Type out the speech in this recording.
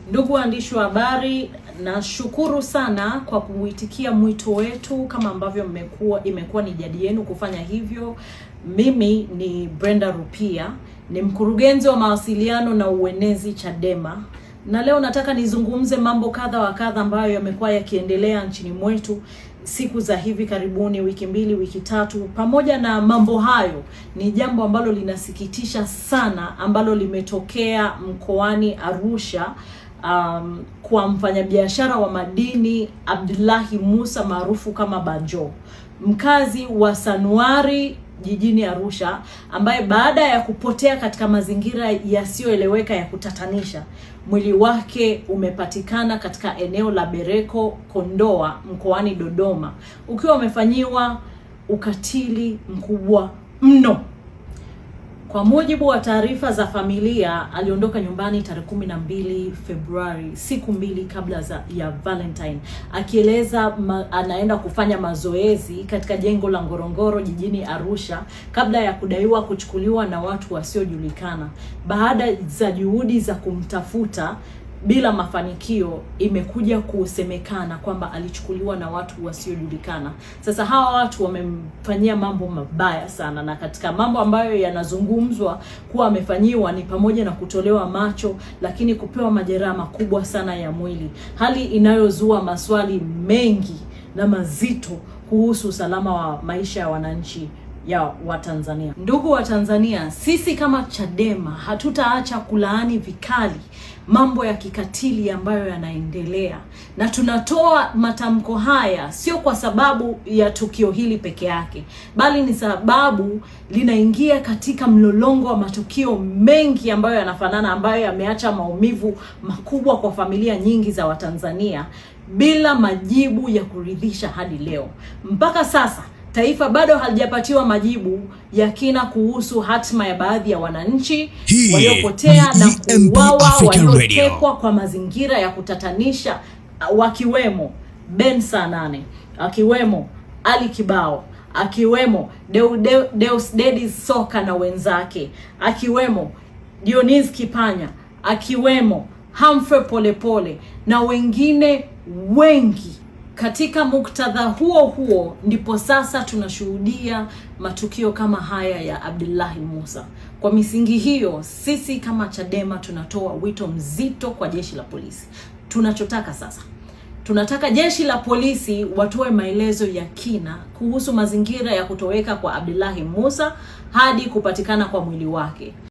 Ndugu waandishi wa habari, nashukuru sana kwa kuitikia mwito wetu kama ambavyo imekuwa ni jadi yenu kufanya hivyo. Mimi ni Brenda Rupia, ni mkurugenzi wa mawasiliano na uenezi Chadema. Na leo nataka nizungumze mambo kadha wa kadha ambayo yamekuwa yakiendelea nchini mwetu siku za hivi karibuni, wiki mbili, wiki tatu. Pamoja na mambo hayo, ni jambo ambalo linasikitisha sana ambalo limetokea mkoani Arusha kwa mfanyabiashara wa madini Abdullahi Musa maarufu kama Banjo, mkazi wa Sanuari jijini Arusha, ambaye baada ya kupotea katika mazingira yasiyoeleweka ya kutatanisha, mwili wake umepatikana katika eneo la Bereko Kondoa mkoani Dodoma, ukiwa umefanyiwa ukatili mkubwa mno. Kwa mujibu wa taarifa za familia, aliondoka nyumbani tarehe 12 Februari, siku mbili kabla ya Valentine, akieleza anaenda kufanya mazoezi katika jengo la Ngorongoro jijini Arusha kabla ya kudaiwa kuchukuliwa na watu wasiojulikana. Baada za juhudi za kumtafuta bila mafanikio, imekuja kusemekana kwamba alichukuliwa na watu wasiojulikana. Sasa hawa watu wamemfanyia mambo mabaya sana, na katika mambo ambayo yanazungumzwa kuwa amefanyiwa ni pamoja na kutolewa macho, lakini kupewa majeraha makubwa sana ya mwili, hali inayozua maswali mengi na mazito kuhusu usalama wa maisha ya wananchi wa Tanzania. Ndugu wa Tanzania, sisi kama Chadema hatutaacha kulaani vikali mambo ya kikatili ambayo yanaendelea, na tunatoa matamko haya sio kwa sababu ya tukio hili peke yake, bali ni sababu linaingia katika mlolongo wa matukio mengi ambayo yanafanana, ambayo yameacha maumivu makubwa kwa familia nyingi za Watanzania bila majibu ya kuridhisha hadi leo. Mpaka sasa taifa bado halijapatiwa majibu ya kina kuhusu hatima ya baadhi ya wananchi waliopotea na kuuawa, waliotekwa kwa mazingira ya kutatanisha, wakiwemo Ben Saanane, akiwemo Ali Kibao, akiwemo Deusdedith Soka na wenzake, akiwemo Dionisi Kipanya, akiwemo Humphrey Polepole na wengine wengi. Katika muktadha huo ndipo sasa tunashuhudia matukio kama haya ya Abdullahi Musa. Kwa misingi hiyo, sisi kama Chadema tunatoa wito mzito kwa jeshi la polisi. Tunachotaka sasa, tunataka jeshi la polisi watoe maelezo ya kina kuhusu mazingira ya kutoweka kwa Abdullahi Musa hadi kupatikana kwa mwili wake.